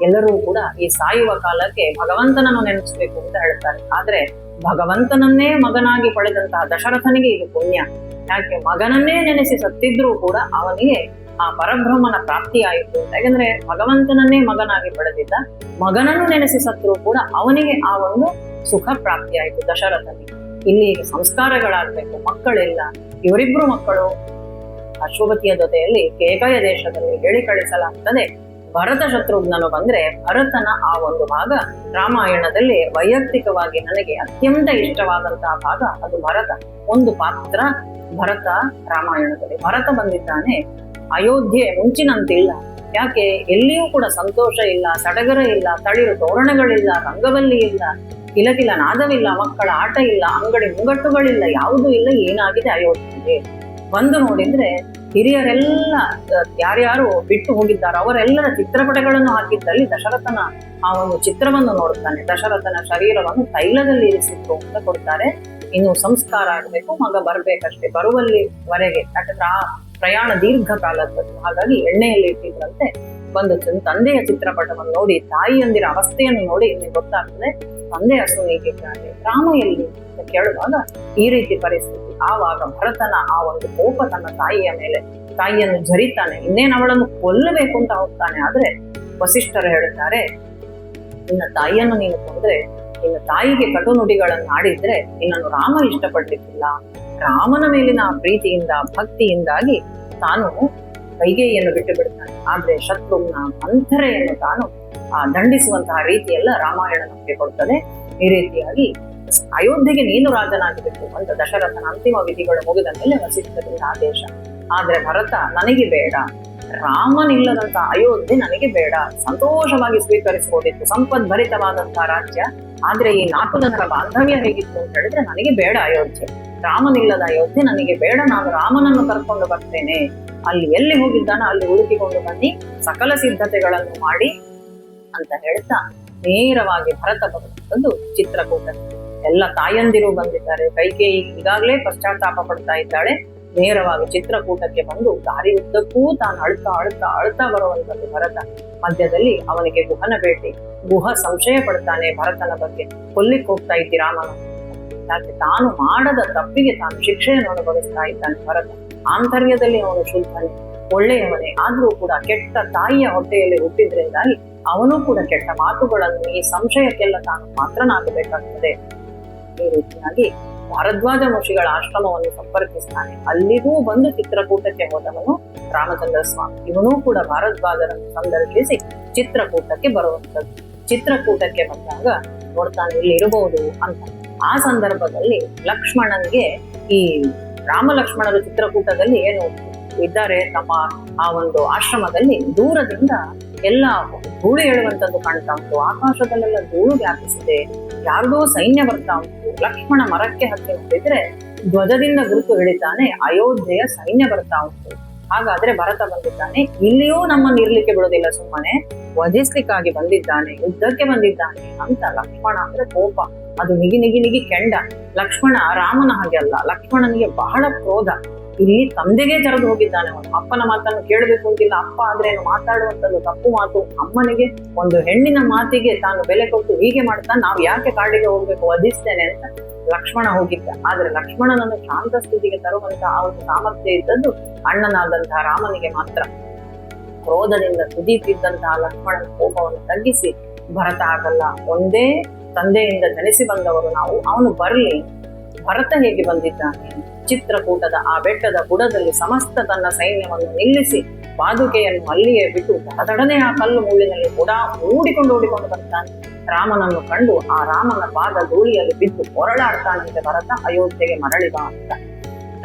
ಎಲ್ಲರೂ ಕೂಡ ಈ ಸಾಯುವ ಕಾಲಕ್ಕೆ ಭಗವಂತನನ್ನು ನೆನೆಸ್ಬೇಕು ಅಂತ ಹೇಳ್ತಾರೆ. ಆದ್ರೆ ಭಗವಂತನನ್ನೇ ಮಗನಾಗಿ ಪಡೆದಂತಹ ದಶರಥನಿಗೆ ಇದು ಪುಣ್ಯ. ಯಾಕೆ ಮಗನನ್ನೇ ನೆನೆಸಿ ಸತ್ತಿದ್ರೂ ಕೂಡ ಅವನಿಗೆ ಆ ಪರಬ್ರಹ್ಮನ ಪ್ರಾಪ್ತಿ ಆಯಿತು. ಯಾಕಂದ್ರೆ ಭಗವಂತನನ್ನೇ ಮಗನಾಗಿ ಪಡೆದಿದ್ದ, ಮಗನನ್ನು ನೆನೆಸಿ ಸತ್ರು ಕೂಡ ಅವನಿಗೆ ಆ ಒಂದು ಸುಖ ಪ್ರಾಪ್ತಿ ಆಯಿತು ದಶರಥನಿಗೆ. ಇಲ್ಲಿ ಸಂಸ್ಕಾರಗಳಾಗ್ಬೇಕು. ಮಕ್ಕಳಿಲ್ಲ, ಇವರಿಬ್ರು ಮಕ್ಕಳು ಅಶ್ವಪತಿಯ ಜೊತೆಯಲ್ಲಿ ಕೇಕಯ ದೇಶದಲ್ಲಿ ಹೇಳಿ ಕಳಿಸಲಾಗ್ತದೆ. ಭರತ ಶತ್ರುಘ್ನನು ಬಂದ್ರೆ ಭರತನ ಆ ಒಂದು ಭಾಗ ರಾಮಾಯಣದಲ್ಲಿ ವೈಯಕ್ತಿಕವಾಗಿ ನನಗೆ ಅತ್ಯಂತ ಇಷ್ಟವಾದಂತಹ ಭಾಗ ಅದು ಭರತ. ಒಂದು ಪಾತ್ರ ಭರತ ರಾಮಾಯಣದಲ್ಲಿ. ಭರತ ಬಂದಿದ್ದಾನೆ, ಅಯೋಧ್ಯೆ ಮುಂಚಿನಂತಿಲ್ಲ. ಯಾಕೆ ಎಲ್ಲಿಯೂ ಕೂಡ ಸಂತೋಷ ಇಲ್ಲ, ಸಡಗರ ಇಲ್ಲ, ತಳಿರು ತೋರಣಗಳಿಲ್ಲ, ರಂಗವಲ್ಲಿ ಇಲ್ಲ, ಕಿಲಕಿಲ ನಾದವಿಲ್ಲ, ಮಕ್ಕಳ ಆಟ ಇಲ್ಲ, ಅಂಗಡಿ ಮುಂಗಟ್ಟುಗಳಿಲ್ಲ, ಯಾವುದೂ ಇಲ್ಲ. ಏನಾಗಿದೆ ಅಯೋಧ್ಯೆಗೆ ಬಂದು ನೋಡಿದ್ರೆ ಹಿರಿಯರೆಲ್ಲ ಯಾರ್ಯಾರು ಬಿಟ್ಟು ಹೋಗಿದ್ದಾರೆ ಅವರೆಲ್ಲರ ಚಿತ್ರಪಟಗಳನ್ನು ಹಾಕಿದ್ದಲ್ಲಿ ದಶರಥನ ಆ ಒಂದು ಚಿತ್ರವನ್ನು ನೋಡುತ್ತಾನೆ. ದಶರಥನ ಶರೀರವನ್ನು ತೈಲದಲ್ಲಿ ಇರಿಸಿದ್ರು ಅಂತ ಕೊಡ್ತಾರೆ. ಇನ್ನು ಸಂಸ್ಕಾರ ಆಗಬೇಕು, ಮಗ ಬರ್ಬೇಕಷ್ಟೇ, ಬರುವಲ್ಲಿವರೆಗೆ. ಯಾಕಂದ್ರೆ ಆ ಪ್ರಯಾಣ ದೀರ್ಘ ಕಾಲದ್ದು, ಹಾಗಾಗಿ ಎಣ್ಣೆಯಲ್ಲಿ ಇಟ್ಟಿದ್ರಂತೆ. ಒಂದು ತಂದೆಯ ಚಿತ್ರಪಟವನ್ನು ನೋಡಿ, ತಾಯಿಯಂದಿರ ಅವಸ್ಥೆಯನ್ನು ನೋಡಿ ನಿಮಗೆ ಗೊತ್ತಾಗ್ತದೆ ತಂದೆ ಅಸುನೀಗಿದ್ದಾನೆ, ರಾಮ ಎಲ್ಲಿ ಅಂತ ಕೇಳುವಾಗ ಈ ರೀತಿ ಪರಿಸ್ಥಿತಿ. ಆವಾಗ ಭರತನ ಆ ಒಂದು ಕೋಪ ತನ್ನ ತಾಯಿಯ ಮೇಲೆ, ತಾಯಿಯನ್ನು ಜರಿತಾನೆ, ಇನ್ನೇನು ಅವಳನ್ನು ಕೊಲ್ಲಬೇಕು ಅಂತ ಹೋಗ್ತಾನೆ. ಆದ್ರೆ ವಸಿಷ್ಠರು ಹೇಳುತ್ತಾರೆ, ನಿನ್ನ ತಾಯಿಯನ್ನು ನೀನು ಕೊಂದ್ರೆ, ನಿನ್ನ ತಾಯಿಗೆ ಕಟು ನುಡಿಗಳನ್ನು ಆಡಿದ್ರೆ ನಿನ್ನನ್ನು ರಾಮ ಇಷ್ಟಪಡ್ಲಿಕ್ಕಿಲ್ಲ. ರಾಮನ ಮೇಲಿನ ಪ್ರೀತಿಯಿಂದ ಭಕ್ತಿಯಿಂದಾಗಿ ತಾನು ಕೈಕೇಯಿಯನ್ನು ಬಿಟ್ಟು ಬಿಡ್ತಾನೆ. ಆದ್ರೆ ಶತ್ರುಘ್ನ ಮಂಥರೆಯನ್ನು ತಾನು ದಂಡಿಸುವಂತಹ ರೀತಿಯೆಲ್ಲ ರಾಮಾಯಣ ನಮಗೆ ಕೊಡ್ತದೆ. ಈ ರೀತಿಯಾಗಿ ಅಯೋಧ್ಯೆಗೆ ನೀನು ರಾಜನಾಗಬೇಕು ಅಂತ ದಶರಥನ ಅಂತಿಮ ವಿಧಿಗಳು ಮುಗಿದ ಮೇಲೆ ವಸಿಷ್ಠರಿಂದ ಆದೇಶ. ಆದ್ರೆ ಭರತ ನನಗೆ ಬೇಡ, ರಾಮನಿಲ್ಲದಂತಹ ಅಯೋಧ್ಯೆ ನನಗೆ ಬೇಡ, ಸಂತೋಷವಾಗಿ ಸ್ವೀಕರಿಸಬಹುದಿತ್ತು, ಸಂಪದ್ಭರಿತವಾದಂತಹ ರಾಜ್ಯ. ಆದ್ರೆ ಈ 4 ಜನರ ಬಾಂಧವ್ಯ ಹೇಗಿತ್ತು ಅಂತ ಹೇಳಿದ್ರೆ ನನಗೆ ಬೇಡ ಅಯೋಧ್ಯೆ, ರಾಮನಿಲ್ಲದ ಅಯೋಧ್ಯೆ ನನಗೆ ಬೇಡ, ನಾನು ರಾಮನನ್ನು ಕರ್ಕೊಂಡು ಬರ್ತೇನೆ, ಅಲ್ಲಿ ಎಲ್ಲಿ ಹೋಗಿದ್ದಾನೋ ಅಲ್ಲಿ ಹುಡುಕಿಕೊಂಡು ಬನ್ನಿ, ಸಕಲ ಸಿದ್ಧತೆಗಳನ್ನು ಮಾಡಿ ಅಂತ ಹೇಳ್ತಾ ನೇರವಾಗಿ ಭರತ ಬಂದು ಚಿತ್ರಕೂಟ. ಎಲ್ಲ ತಾಯಂದಿರು ಬಂದಿದ್ದಾರೆ. ಕೈಕೇಯಿ ಈಗಾಗಲೇ ಪಶ್ಚಾತ್ತಾಪ ಪಡ್ತಾ ಇದ್ದಾಳೆ. ನೇರವಾಗಿ ಚಿತ್ರಕೂಟಕ್ಕೆ ಬಂದು ದಾರಿ ಉದ್ದಕ್ಕೂ ತಾನು ಅಳ್ತಾ ಬರುವಂತದ್ದು ಭರತ. ಮಧ್ಯದಲ್ಲಿ ಅವನಿಗೆ ಗುಹನ ಭೇಟಿ. ಗುಹ ಸಂಶಯ ಪಡ್ತಾನೆ ಭರತನ ಬಗ್ಗೆ. ಕೊಲ್ಲಿಕ್ಕೆ ಹೋಗ್ತಾ ಇದ್ದಿ ರಾಮನ, ಯಾಕೆ ತಾನು ಮಾಡದ ತಪ್ಪಿಗೆ ತಾನು ಶಿಕ್ಷೆಯನ್ನು ಅನುಭವಿಸ್ತಾ ಇದ್ದಾನೆ ಭರತ. ಆಂತರ್ಯದಲ್ಲಿ ಅವನು ಶುದ್ಧನೇ, ಒಳ್ಳೆಯವನೇ. ಆದ್ರೂ ಕೂಡ ಕೆಟ್ಟ ತಾಯಿಯ ಹೊಟ್ಟೆಯಲ್ಲಿ ಹುಟ್ಟಿದ್ರಿಂದಾಗಿ ಅವನು ಕೂಡ ಕೆಟ್ಟ ಮಾತುಗಳನ್ನು, ಈ ಸಂಶಯಕ್ಕೆಲ್ಲ ತಾನು ಪಾತ್ರನಾಗಬೇಕಾಗ್ತದೆ. ಈ ರೀತಿಯಾಗಿ ಭಾರದ್ವಾಜ ಋಷಿಗಳ ಆಶ್ರಮವನ್ನು ಸಂಪರ್ಕಿಸ್ತಾನೆ. ಅಲ್ಲಿಗೂ ಬಂದು ಚಿತ್ರಕೂಟಕ್ಕೆ ಹೋದವನು ರಾಮಚಂದ್ರ ಸ್ವಾಮಿ. ಇವನೂ ಕೂಡ ಭಾರದ್ವಾಜರನ್ನು ಸಂದರ್ಶಿಸಿ ಚಿತ್ರಕೂಟಕ್ಕೆ ಬರುವಂಥದ್ದು. ಚಿತ್ರಕೂಟಕ್ಕೆ ಬಂದಾಗ ನೋಡ್ತಾನೆ ಇಲ್ಲಿ ಇರಬಹುದು ಅಂತ. ಆ ಸಂದರ್ಭದಲ್ಲಿ ಲಕ್ಷ್ಮಣನಿಗೆ ಈ ರಾಮ ಲಕ್ಷ್ಮಣರು ಚಿತ್ರಕೂಟದಲ್ಲಿ ಏನು ಇದ್ದಾರೆ ತಮ್ಮ ಆ ಒಂದು ಆಶ್ರಮದಲ್ಲಿ ದೂರದಿಂದ ಎಲ್ಲ ಧೂಳು ಹೇಳುವಂಥದ್ದು ಕಾಣ್ತಾ ಉಂಟು. ಆಕಾಶದಲ್ಲೆಲ್ಲ ಧೂಳು ವ್ಯಾಪಿಸಿದೆ, ಯಾರ್ದೋ ಸೈನ್ಯ ಬರ್ತಾ ಉಂಟು. ಲಕ್ಷ್ಮಣ ಮರಕ್ಕೆ ಹತ್ತಿ ನೋಡಿದ್ರೆ ಧ್ವಜದಿಂದ ಗುರುತು ಹಿಡಿತಾನೆ, ಅಯೋಧ್ಯೆಯ ಸೈನ್ಯ ಬರ್ತಾ ಉಂಟು. ಹಾಗಾದ್ರೆ ಭರತ ಬಂದಿದ್ದಾನೆ, ಇಲ್ಲಿಯೂ ನಮ್ಮನ್ನು ಇರ್ಲಿಕ್ಕೆ ಬಿಡೋದಿಲ್ಲ, ಸುಮ್ಮನೆ ವಧಿಸ್ಲಿಕ್ಕಾಗಿ ಬಂದಿದ್ದಾನೆ, ಯುದ್ಧಕ್ಕೆ ಬಂದಿದ್ದಾನೆ ಅಂತ ಲಕ್ಷ್ಮಣ ಅಂದ್ರೆ ಕೋಪ. ಅದು ನಿಗಿ ನಿಗಿ ನಿಗಿ ಕೆಂಡ. ಲಕ್ಷ್ಮಣ ರಾಮನ ಹಾಗೆ ಅಲ್ಲ, ಲಕ್ಷ್ಮಣನಿಗೆ ಬಹಳ ಕ್ರೋಧ. ಇಲ್ಲಿ ತಂದೆಗೆ ಜರದು ಹೋಗಿದ್ದಾನೆ ಅವನು. ಅಪ್ಪನ ಮಾತನ್ನು ಕೇಳಬೇಕು ಅಂತಿಲ್ಲ. ಅಪ್ಪ ಆದ್ರೆ ಮಾತಾಡುವಂಥದ್ದು ತಪ್ಪು ಮಾತು. ಅಮ್ಮನಿಗೆ ಒಂದು ಹೆಣ್ಣಿನ ಮಾತಿಗೆ ತಾನು ಬೆಲೆ ಕೊಟ್ಟು ಹೀಗೆ ಮಾಡ್ತಾನೆ, ನಾವು ಯಾಕೆ ಕಾಡಿಗೆ ಹೋಗ್ಬೇಕು, ವಧಿಸ್ತೇನೆ ಅಂತ ಲಕ್ಷ್ಮಣ ಹೋಗಿದ್ದ. ಆದ್ರೆ ಲಕ್ಷ್ಮಣನನ್ನು ಶಾಂತ ಸ್ಥಿತಿಗೆ ತರುವಂತಹ ಆ ಒಂದು ಸಾಮರ್ಥ್ಯ ಇದ್ದದ್ದು ಅಣ್ಣನಾದಂತಹ ರಾಮನಿಗೆ ಮಾತ್ರ. ಕ್ರೋಧದಿಂದ ಕುದೀತಿದ್ದಂತಹ ಲಕ್ಷ್ಮಣನ ಕೋಪವನ್ನು ತಗ್ಗಿಸಿ, ಭರತ ಆಗಲ್ಲ, ಒಂದೇ ತಂದೆಯಿಂದ ಜನಿಸಿ ಬಂದವರು ನಾವು, ಅವನು ಬರ್ಲಿ. ಭರತ ಹೇಗೆ ಬಂದಿದ್ದಾನೆ, ಚಿತ್ರಕೂಟದ ಆ ಬೆಟ್ಟದ ಬುಡದಲ್ಲಿ ಸಮಸ್ತ ತನ್ನ ಸೈನ್ಯವನ್ನು ನಿಲ್ಲಿಸಿ ಪಾದುಕೆಯನ್ನು ಅಲ್ಲಿಯೇ ಬಿಟ್ಟು ದಡದಡನೆ ಆ ಕಲ್ಲು ಮುಳ್ಳಿನಲ್ಲಿ ಕೂಡ ಓಡಿಕೊಂಡು ಬರ್ತಾನೆ. ರಾಮನನ್ನು ಕಂಡು ಆ ರಾಮನ ಪಾದ ಧೂಳಿಯಲ್ಲಿ ಬಿದ್ದು ಹೊರಳಾಡ್ತಾನಂತೆ ಭರತ. ಅಯೋಧ್ಯೆಗೆ ಮರಳಿದ ಅಂತ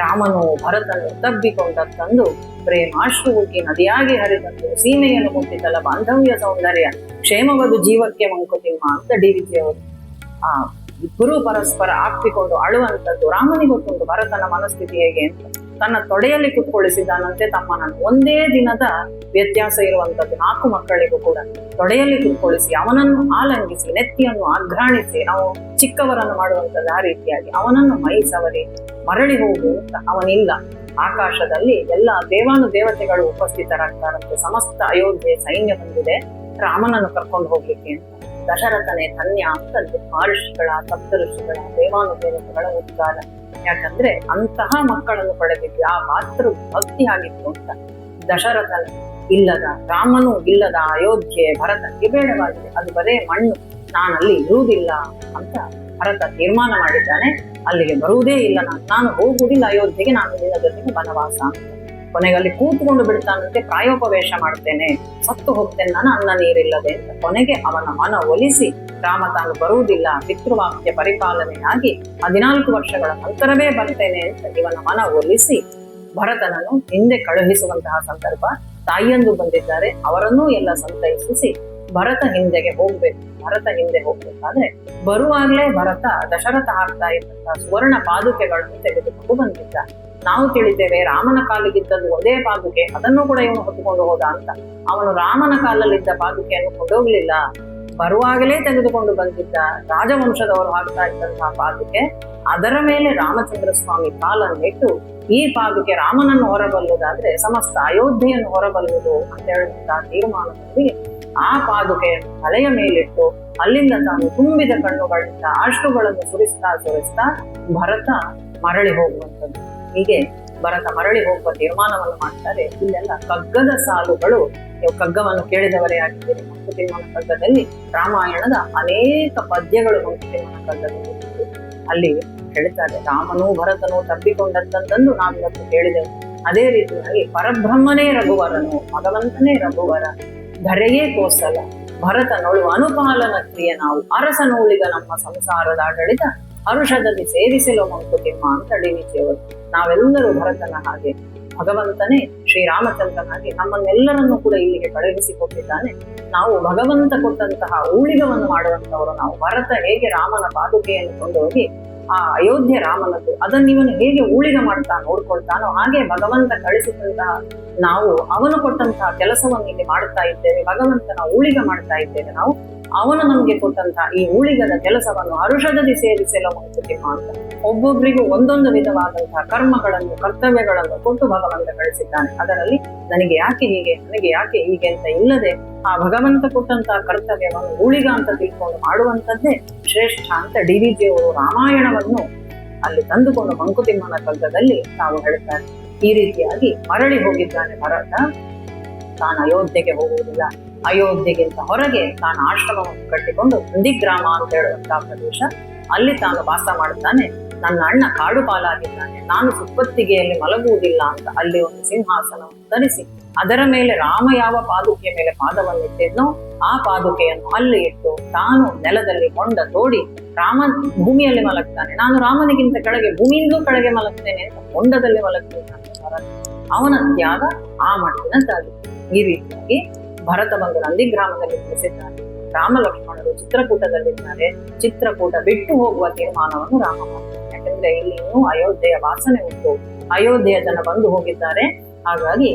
ರಾಮನು ಭರತನು ತಬ್ಬಿಕೊಂಡ ತಂದು ಪ್ರೇಮಾಶ್ರುವುಕಿ ನದಿಯಾಗಿ ಹರಿದಂತು, ಸೀಮೆಯನ್ನು ಮುಟ್ಟಿದಲ್ಲ ಬಾಂಧವ್ಯ ಸೌಂದರ್ಯ, ಕ್ಷೇಮವದು ಜೀವಕ್ಕೆ ಮಂಕುತಿಮ್ಮ ಅಂತ ಡಿ.ವಿ.ಜಿ ಅವರು ಆ ಗುರು ಪರಸ್ಪರ ಆಪ್ಪಿಕೊಂಡು ಅಳುವಂಥದ್ದು. ರಾಮನಿಗೆ ಗೊತ್ತುಂಟು ಭರತನ ಮನಸ್ಥಿತಿ ಹೇಗೆ ಅಂತ. ತನ್ನ ತೊಡೆಯಲ್ಲಿ ಕುತ್ಕೊಳಿಸಿದ್ದಾನಂತೆ ತಮ್ಮನನ್ನು. ಒಂದೇ ದಿನದ ವ್ಯತ್ಯಾಸ ಇರುವಂತದ್ದು 4 ಮಕ್ಕಳಿಗೂ ಕೂಡ ತೊಡೆಯಲ್ಲಿ ಕುತ್ಕೊಳಿಸಿ ಅವನನ್ನು ಆಲಂಗಿಸಿ ನೆತ್ತಿಯನ್ನು ಆಘ್ರಾಣಿಸಿ, ನಾವು ಚಿಕ್ಕವರನ್ನು ಮಾಡುವಂಥದ್ದು ಆ ರೀತಿಯಾಗಿ ಅವನನ್ನು ಮೈ ಸವರಿ ಮರಳಿ ಹೋಗು ಅಂತ. ಅವನಿಲ್ಲ. ಆಕಾಶದಲ್ಲಿ ಎಲ್ಲ ದೇವಾನು ದೇವತೆಗಳು ಉಪಸ್ಥಿತರಾಗ್ತಾರಂತೆ. ಸಮಸ್ತ ಅಯೋಧ್ಯೆ ಸೈನ್ಯ ಬಂದಿದೆ. ರಾಮನನ್ನು ಕರ್ಕೊಂಡು ಹೋಗ್ಲಿಕ್ಕೆ ಅಂತ. ದಶರಥನೇ ಧನ್ಯ ಅಂತ ಮಹರ್ಷಿಗಳ, ಸಪ್ತ ಋಷಿಗಳ, ದೇವಾನುದೇವತೆಗಳ ಉದ್ಗಾರ. ಯಾಕಂದ್ರೆ ಅಂತಹ ಮಕ್ಕಳನ್ನು ಪಡೆದಿದ್ದು ಆ ಮಾತೃ ಭಕ್ತಿ ಆಗಿತ್ತು ಅಂತ. ದಶರಥನ ಇಲ್ಲದ, ರಾಮನೂ ಇಲ್ಲದ ಅಯೋಧ್ಯೆ ಭರತನಿಗೆ ಬೇಡವಾಗಿದೆ. ಅದು ಬರೇ ಮಣ್ಣು, ನಾನಲ್ಲಿ ಇರುವುದಿಲ್ಲ ಅಂತ ಭರತ ತೀರ್ಮಾನ ಮಾಡಿದ್ದಾನೆ. ಅಲ್ಲಿಗೆ ಬರುವುದೇ ಇಲ್ಲ, ನಾನು ಹೋಗುವುದಿಲ್ಲ ಅಯೋಧ್ಯೆಗೆ, ನಾನು ನಿನ್ನ ಜೊತೆಗೆ ವನವಾಸ ಅಂತ. ಕೊನೆಗೆ ಅಲ್ಲಿ ಕೂತ್ಕೊಂಡು ಬಿಡ್ತಾನಂತೆ, ಪ್ರಾಯೋಪವೇಶ ಮಾಡ್ತೇನೆ, ಸತ್ತು ಹೋಗ್ತೇನೆ ನಾನು ಅನ್ನ ನೀರಿಲ್ಲದೆ ಅಂತ. ಕೊನೆಗೆ ಅವನ ಮನ ಒಲಿಸಿ ರಾಮ ತಾನು ಬರುವುದಿಲ್ಲ, ಪಿತೃವಾಕ್ಯ ಪರಿಪಾಲನೆಯಾಗಿ 14 ವರ್ಷಗಳ ನಂತರವೇ ಬರ್ತೇನೆ ಅಂತ ಇವನ ಮನ ಒಲಿಸಿ ಭರತನನ್ನು ಹಿಂದೆ ಕಳುಹಿಸುವಂತಹ ಸಂದರ್ಭ. ತಾಯಿಯಂದು ಬಂದಿದ್ದಾರೆ, ಅವರನ್ನೂ ಎಲ್ಲ ಸಂತೈಸಿಸಿ ಭರತ ಹಿಂದೆ ಹೋಗ್ಬೇಕಾದ್ರೆ ಬರುವಾಗಲೇ ಭರತ ದಶರಥ ಹಾಕ್ತಾ ಇದ್ದಂತಹ ಸುವರ್ಣ ಪಾದುಕೆಗಳನ್ನು ತೆಗೆದುಕೊಂಡು ಬಂದಿದ್ದ. ನಾವು ತಿಳಿತೇವೆ ರಾಮನ ಕಾಲಿಗಿದ್ದದ್ದು ಒಂದೇ ಪಾದುಕೆ, ಅದನ್ನು ಕೂಡ ಇವನು ಹೊತ್ತುಕೊಂಡು ಹೋದ ಅಂತ. ಅವನು ರಾಮನ ಕಾಲಲ್ಲಿದ್ದ ಪಾದುಕೆಯನ್ನು ಕೊಂಡೋಗ್ಲಿಲ್ಲ, ಬರುವಾಗಲೇ ತೆಗೆದುಕೊಂಡು ಬಂದಿದ್ದ ರಾಜವಂಶದವರು ಹಾಕ್ತಾ ಇದ್ದಂತಹ ಪಾದುಕೆ. ಅದರ ಮೇಲೆ ರಾಮಚಂದ್ರ ಸ್ವಾಮಿ ಕಾಲನ್ನಿಟ್ಟು ಈ ಪಾದುಕೆ ರಾಮನನ್ನು ಹೊರಬಲ್ಲುದಾದ್ರೆ ಸಮಸ್ತ ಅಯೋಧ್ಯೆಯನ್ನು ಹೊರಬಲ್ಲುದು ಅಂತ ಹೇಳುವಂತಹ ತೀರ್ಮಾನದಲ್ಲಿ ಆ ಪಾದುಕೆಯನ್ನು ತಲೆಯ ಮೇಲಿಟ್ಟು ಅಲ್ಲಿಂದ ತಾನು ತುಂಬಿದ ಕಣ್ಣುಗಳಿಂದ ಅಶ್ರುಗಳನ್ನು ಸುರಿಸ್ತಾ ಭರತ ಮರಳಿ ಹೋಗುವಂಥದ್ದು. ಹೀಗೆ ಭರತ ಮರಳಿ ಹೋಗುವ ತೀರ್ಮಾನವನ್ನು ಮಾಡ್ತಾರೆ. ಇಲ್ಲೆಲ್ಲ ಕಗ್ಗದ ಸಾಲುಗಳು, ನೀವು ಕಗ್ಗವನ್ನು ಕೇಳಿದವರೇ ಆಗಿದ್ದೀರಿ. ಮಂಕುತಿಮ್ಮನ ಕಗ್ಗದಲ್ಲಿ ರಾಮಾಯಣದ ಅನೇಕ ಪದ್ಯಗಳು ಮಂಕುತಿಮ್ಮನ ಕಗ್ಗದಲ್ಲಿ ಅಲ್ಲಿ ಹೇಳ್ತಾರೆ, ರಾಮನೂ ಭರತನೂ ತಪ್ಪಿಕೊಂಡಂತಂದು ನಾವಿವತ್ತು ಕೇಳಿದೆವು. ಅದೇ ರೀತಿಯಾಗಿ ಪರಬ್ರಹ್ಮನೇ ರಘುವರನು, ಭಗವಂತನೇ ರಘುವರ, ಧರೆಯೇ ಕೋಸಲ, ಭರತನೊಳು ಅನುಪಾಲನ ಕ್ರಿಯ ನಾವು, ಅರಸನೋಳಿಗ ನಮ್ಮ ಸಂಸಾರದ ಆಡಳಿತ, ಹರುಷದಲ್ಲಿ ಸೇರಿಸಲು ಮಂಕುತಿಮ್ಮ ಅಂತ ಡಿವಿಜಿಯವರು. ನಾವೆಲ್ಲರೂ ಭರತನ ಹಾಗೆ, ಭಗವಂತನೇ ಶ್ರೀರಾಮಚಂದ್ರನಾಗಿ ನಮ್ಮನ್ನೆಲ್ಲರನ್ನೂ ಕೂಡ ಇಲ್ಲಿಗೆ ಕಳುಹಿಸಿಕೊಟ್ಟಿದ್ದಾನೆ. ನಾವು ಭಗವಂತ ಕೊಟ್ಟಂತಹ ಊಳಿಗವನ್ನು ಮಾಡುವಂತವರು ನಾವು. ಭರತ ಹೇಗೆ ರಾಮನ ಪಾದುಕೆಯನ್ನು ಕೊಂಡೋಗಿ ಆ ಅಯೋಧ್ಯೆ ರಾಮನದ್ದು ಅದನ್ನು ಇವನು ಹೇಗೆ ಊಳಿಗ ಮಾಡ್ತಾ ನೋಡ್ಕೊಳ್ತಾನೋ, ಹಾಗೆ ಭಗವಂತ ಕಳಿಸಿದಂತಹ ನಾವು ಅವನು ಕೊಟ್ಟಂತಹ ಕೆಲಸವನ್ನು ಇಲ್ಲಿ ಮಾಡ್ತಾ ಇದ್ದೇವೆ. ಭಗವಂತನ ಊಳಿಗ ಮಾಡ್ತಾ ಇದ್ದೇವೆ ನಾವು. ಅವನು ನಮ್ಗೆ ಕೊಟ್ಟಂತಹ ಈ ಊಳಿಗದ ಕೆಲಸವನ್ನು ಹರುಷದಲ್ಲಿ ಸೇರಿಸಲು ಮಂಕುತಿಮ್ಮ ಅಂತ ಒಬ್ಬೊಬ್ಬರಿಗೂ ಒಂದೊಂದು ವಿಧವಾದಂತಹ ಕರ್ಮಗಳನ್ನು, ಕರ್ತವ್ಯಗಳನ್ನು ಕೊಟ್ಟು ಭಗವಂತ ಕಳಿಸಿದ್ದಾನೆ. ಅದರಲ್ಲಿ ನನಗೆ ಯಾಕೆ ಹೀಗೆ, ನನಗೆ ಯಾಕೆ ಹೀಗೆ ಅಂತ ಇಲ್ಲದೆ ಆ ಭಗವಂತ ಕೊಟ್ಟಂತಹ ಕರ್ತವ್ಯವನ್ನು ಊಳಿಗ ಅಂತ ತಿಳ್ಕೊಂಡು ಮಾಡುವಂಥದ್ದೇ ಶ್ರೇಷ್ಠ ಅಂತ ಡಿವಿಜಿಯವರು ರಾಮಾಯಣವನ್ನು ಅಲ್ಲಿ ತಂದುಕೊಂಡು ಮಂಕುತಿಮ್ಮನ ಕಗ್ಗದಲ್ಲಿ ತಾವು ಹೇಳ್ತಾರೆ. ಈ ರೀತಿಯಾಗಿ ಮರಳಿ ಹೋಗಿದ್ದಾನೆ ಭರತ. ತಾನು ಅಯೋಧ್ಯೆಗೆ ಹೋಗುವುದಿಲ್ಲ, ಅಯೋಧ್ಯೆಗಿಂತ ಹೊರಗೆ ತಾನು ಆಶ್ರಮವನ್ನು ಕಟ್ಟಿಕೊಂಡು ನಂದಿಗ್ರಾಮ ಅಂತ ಹೇಳುವಂತಹ ಪ್ರದೇಶ, ಅಲ್ಲಿ ತಾನು ವಾಸ ಮಾಡುತ್ತಾನೆ. ನನ್ನ ಅಣ್ಣ ಕಾಡು ಪಾಲಾಗಿದ್ದಾನೆ, ನಾನು ಸುಪ್ಪತ್ತಿಗೆಯಲ್ಲಿ ಮಲಗುವುದಿಲ್ಲ ಅಂತ ಅಲ್ಲಿ ಒಂದು ಸಿಂಹಾಸನವನ್ನು ಧರಿಸಿ ಅದರ ಮೇಲೆ ರಾಮ ಯಾವ ಪಾದುಕೆಯ ಮೇಲೆ ಪಾದವನ್ನು ಇಟ್ಟಿದ್ನೋ ಆ ಪಾದುಕೆಯನ್ನು ಅಲ್ಲಿ ಇಟ್ಟು ತಾನು ನೆಲದಲ್ಲಿ ಹೊಂಡ ತೋಡಿ ರಾಮ ಭೂಮಿಯಲ್ಲಿ ಮಲಗ್ತಾನೆ. ನಾನು ರಾಮನಿಗಿಂತ ಕೆಳಗೆ, ಭೂಮಿಯಿಂದಲೂ ಕೆಳಗೆ ಮಲಗ್ತೇನೆ ಅಂತ ಹೊಂಡದಲ್ಲಿ ಮಲಗ್ತೇನೆ. ಅವನ ತ್ಯಾಗ ಆ ಮಟ್ಟಿನದ್ದಾಗಿ. ಈ ರೀತಿಯಾಗಿ ಭರತ ಬಂದು ನಂದಿಗ್ರಾಮದಲ್ಲಿ ತಿಳಿಸಿದ್ದಾನೆ. ರಾಮ ಲಕ್ಷ್ಮಣರು ಚಿತ್ರಕೂಟದಲ್ಲಿದ್ದಾರೆ. ಚಿತ್ರಕೂಟ ಬಿಟ್ಟು ಹೋಗುವ ತೀರ್ಮಾನವನ್ನು ರಾಮ ಮಾಡ್ತಾನೆ. ಯಾಕಂದ್ರೆ ಇಲ್ಲಿ ಇನ್ನೂ ಅಯೋಧ್ಯೆಯ ವಾಸನೆ ಉಂಟು, ಅಯೋಧ್ಯೆಯ ಜನ ಬಂದು ಹೋಗಿದ್ದಾರೆ. ಹಾಗಾಗಿ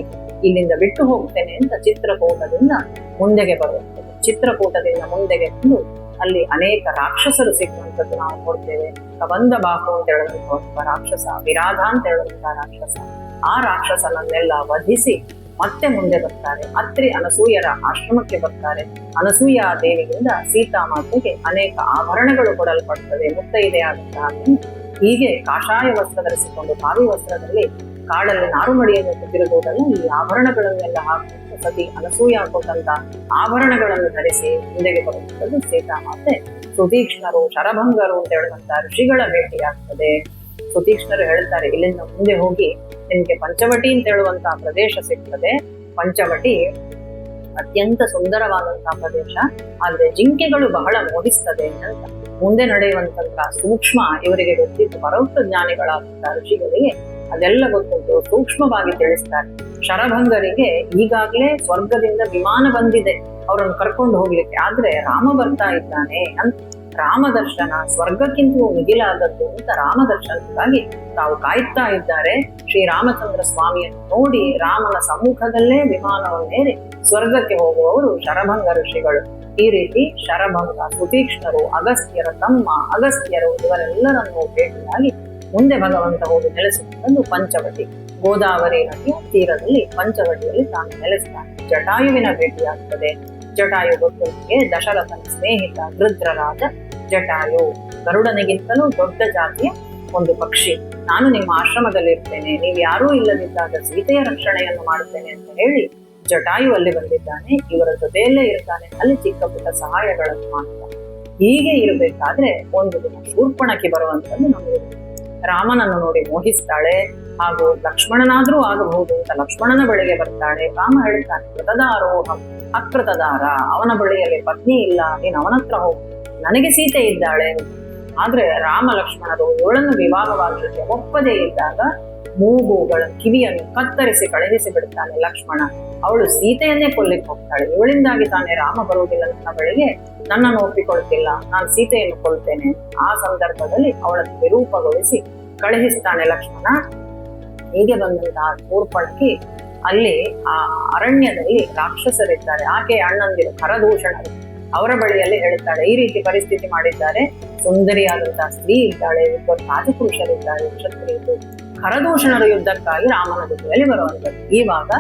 ಇಲ್ಲಿಂದ ಬಿಟ್ಟು ಹೋಗ್ತೇನೆ ಅಂತ ಚಿತ್ರಕೂಟದಿಂದ ಮುಂದೆಗೆ ಬರುವಂಥದ್ದು. ಚಿತ್ರಕೂಟದಿಂದ ಮುಂದೆಗೆ ಬಂದು ಅಲ್ಲಿ ಅನೇಕ ರಾಕ್ಷಸರು ಸಿಗುವಂಥದ್ದು ನಾವು ನೋಡ್ತೇವೆ. ಕಬಂದ ಬಾಹು ಅಂತ ಹೇಳುವಂತಹ ಒಬ್ಬ ರಾಕ್ಷಸ, ವಿರಾಧ ಅಂತ ಹೇಳುವಂತಹ ರಾಕ್ಷಸ, ಆ ರಾಕ್ಷಸನನ್ನೆಲ್ಲ ವಧಿಸಿ ಮತ್ತೆ ಮುಂದೆ ಬರ್ತಾರೆ. ಅತ್ರಿ ಅನಸೂಯರ ಆಶ್ರಮಕ್ಕೆ ಬರ್ತಾರೆ. ಅನಸೂಯ ದೇವಿಯಿಂದ ಸೀತಾಮಾತೆಗೆ ಅನೇಕ ಆಭರಣಗಳು ಕೊಡಲ್ಪಡ್ತದೆ, ಮುತ್ತೈದೆಯಾದಂತಹ. ಹೀಗೆ ಕಾಷಾಯ ವಸ್ತ್ರ ಧರಿಸಿಕೊಂಡು ಕಾವಿ ವಸ್ತ್ರದಲ್ಲಿ ಕಾಡಲ್ಲಿ ನಾರುಮಡಿಯನ್ನು ತೆಗೆದುವುದಲ್ಲ, ಈ ಆಭರಣಗಳನ್ನೆಲ್ಲ ಹಾಕುವಂತ ಸತಿ ಅನಸೂಯ ಕೊಟ್ಟಂತ ಆಭರಣಗಳನ್ನು ಧರಿಸಿ ಮುಂದೆಗೆ ಬರುವಂಥದ್ದು ಸೀತಾಮಾತೆ. ಸುತೀಕ್ಷ್ಣರು, ಶರಭಂಗರು ಅಂತ ಹೇಳುವಂತಹ ಋಷಿಗಳ ಭೇಟಿಯಾಗ್ತದೆ. ಸುತೀಕ್ಷ್ಣರು ಹೇಳ್ತಾರೆ, ಇಲ್ಲಿಂದ ಮುಂದೆ ಹೋಗಿ ನಿಮ್ಗೆ ಪಂಚವಟಿ ಅಂತ ಹೇಳುವಂತಹ ಪ್ರದೇಶ ಸಿಗ್ತದೆ. ಪಂಚವಟಿ ಅತ್ಯಂತ ಸುಂದರವಾದಂತಹ ಪ್ರದೇಶ, ಆದ್ರೆ ಜಿಂಕೆಗಳು ಬಹಳ ಮೋಹಿಸ್ತದೆ ಅಂತ. ಮುಂದೆ ನಡೆಯುವಂತಹ ಸೂಕ್ಷ್ಮ ಇವರಿಗೆ ಗೊತ್ತಿತ್ತು, ಪರೋಕ್ಷ ಜ್ಞಾನಿಗಳಾದಂತಹ ಋಷಿಗಳಿಗೆ ಅದೆಲ್ಲ ಗೊತ್ತುಂಟು, ಸೂಕ್ಷ್ಮವಾಗಿ ತಿಳಿಸ್ತಾರೆ. ಶರಭಂಗರಿಗೆ ಈಗಾಗಲೇ ಸ್ವರ್ಗದಿಂದ ವಿಮಾನ ಬಂದಿದೆ ಅವರನ್ನು ಕರ್ಕೊಂಡು ಹೋಗ್ಲಿಕ್ಕೆ, ಆದ್ರೆ ರಾಮ ಬರ್ತಾ ಇದ್ದಾನೆ ಅಂತ. ರಾಮದರ್ಶನ ಸ್ವರ್ಗಕ್ಕಿಂತಲೂ ಮಿಗಿಲಾದದ್ದು ಅಂತ ರಾಮದರ್ಶನಕ್ಕಾಗಿ ತಾವು ಕಾಯ್ತಾ ಇದ್ದಾರೆ. ಶ್ರೀರಾಮಚಂದ್ರ ಸ್ವಾಮಿಯನ್ನು ನೋಡಿ ರಾಮನ ಸಮ್ಮುಖದಲ್ಲೇ ವಿಮಾನವನ್ನೇರಿ ಸ್ವರ್ಗಕ್ಕೆ ಹೋಗುವವರು ಶರಭಂಗ ಋಷಿಗಳು. ಈ ರೀತಿ ಶರಭಂಗ, ಸುತೀಕ್ಷ್ಣರು, ಅಗಸ್ತ್ಯರ ತಮ್ಮ ಅಗಸ್ತ್ಯರು ಇವರೆಲ್ಲರನ್ನು ಭೇಟಿಯಾಗಿ ಮುಂದೆ ಭಗವಂತ ಹೋಗಿ ನೆಲೆಸುತ್ತಂದು ಪಂಚವಟಿ, ಗೋದಾವರಿ ನದಿಯ ತೀರದಲ್ಲಿ ಪಂಚವಟಿಯಲ್ಲಿ ತಾನು ನೆಲೆಸ್ತಾನೆ. ಜಟಾಯುವಿನ ಭೇಟಿಯಾಗ್ತದೆ. ಜಟಾಯು ಗೊತ್ತು ನಿಮಗೆ, ದಶರಥನ ಸ್ನೇಹಿತ ಗೃಧ್ರರಾಜ ಜಟಾಯು, ಗರುಡನಿಗಿಂತಲೂ ದೊಡ್ಡ ಜಾತಿಯ ಒಂದು ಪಕ್ಷಿ. ನಾನು ನಿಮ್ಮ ಆಶ್ರಮದಲ್ಲಿ ಇರ್ತೇನೆ, ನೀವು ಯಾರೂ ಇಲ್ಲದಿದ್ದಾಗ ಸೀತೆಯ ರಕ್ಷಣೆಯನ್ನು ಮಾಡುತ್ತೇನೆ ಅಂತ ಹೇಳಿ ಜಟಾಯು ಅಲ್ಲಿ ಬಂದಿದ್ದಾನೆ. ಇವರ ಜೊತೆಯಲ್ಲೇ ಇರ್ತಾನೆ, ಅಲ್ಲಿ ಚಿಕ್ಕ ಪುಟ್ಟ ಸಹಾಯಗಳನ್ನು ಮಾಡ್ತಾನೆ. ಹೀಗೆ ಇರಬೇಕಾದ್ರೆ ಒಂದು ದಿನ ಶೂರ್ಪಣಕಿ ಬರುವಂತದ್ದು ನಮಗೆ ರಾಮನನ್ನು ನೋಡಿ ಮೋಹಿಸ್ತಾಳೆ. ಹಾಗೂ ಲಕ್ಷ್ಮಣನಾದ್ರೂ ಆಗಬಹುದು ಅಂತ ಲಕ್ಷ್ಮಣನ ಬಳಿಗೆ ಬರ್ತಾಳೆ. ರಾಮ ಹೇಳ್ತಾನೆ, ಕೃತದಾರೋಹಂ ಅಕೃತದಾರ, ಅವನ ಬಳಿಯಲ್ಲಿ ಪತ್ನಿ ಇಲ್ಲ, ನೀನು ಅವನ ಹತ್ರ ಹೋಗು, ನನಗೆ ಸೀತೆ ಇದ್ದಾಳೆ. ಆದ್ರೆ ರಾಮ ಲಕ್ಷ್ಮಣರು ಇವಳನ್ನು ವಿವಾಹವಾಗಲಿಕ್ಕೆ ಒಪ್ಪದೇ ಇದ್ದಾಗ ಮೂಗುಗಳ ಕಿವಿಯನ್ನು ಕತ್ತರಿಸಿ ಕಳುಹಿಸಿ ಬಿಡ್ತಾನೆ ಲಕ್ಷ್ಮಣ. ಅವಳು ಸೀತೆಯನ್ನೇ ಕೊಲ್ಲಿಕ್ಕೆ ಹೋಗ್ತಾಳೆ. ಇವಳಿಂದಾಗಿ ತಾನೇ ರಾಮ ಬರುವುದಿಲ್ಲ ನನ್ನ ಬಳಿಗೆ, ನನ್ನನ್ನು ಒಪ್ಪಿಕೊಳ್ತಿಲ್ಲ, ನಾನು ಸೀತೆಯನ್ನು ಕೊಲ್ತೇನೆ. ಆ ಸಂದರ್ಭದಲ್ಲಿ ಅವಳನ್ನು ವಿರೂಪಗೊಳಿಸಿ ಕಳುಹಿಸ್ತಾನೆ ಲಕ್ಷ್ಮಣ. ಹೀಗೆ ಬಂದಂತಹ ಶೂರ್ಪಣಕಿ ಅಲ್ಲಿ ಆ ಅರಣ್ಯದಲ್ಲಿ ರಾಕ್ಷಸರಿದ್ದಾರೆ, ಆಕೆಯ ಅಣ್ಣಂದಿರು ಖರದೂಷಣರು, ಅವರ ಬಳಿಯಲ್ಲಿ ಹೇಳ್ತಾಳೆ, ಈ ರೀತಿ ಪರಿಸ್ಥಿತಿ ಮಾಡಿದ್ದಾರೆ, ಸುಂದರಿಯಾದಂತಹ ಸ್ತ್ರೀ ಇದ್ದಾಳೆ, ಇಬ್ಬರು ರಾಜಪುರುಷರಿದ್ದಾರೆ, ಕ್ಷತ್ರಿಯರು, ಖರದೂಷಣರ ಯುದ್ಧಕ್ಕಾಗಿ ರಾಮನ ಜೊತೆಯಲ್ಲಿ ಬರುವಂಥದ್ದು. ಇವಾಗ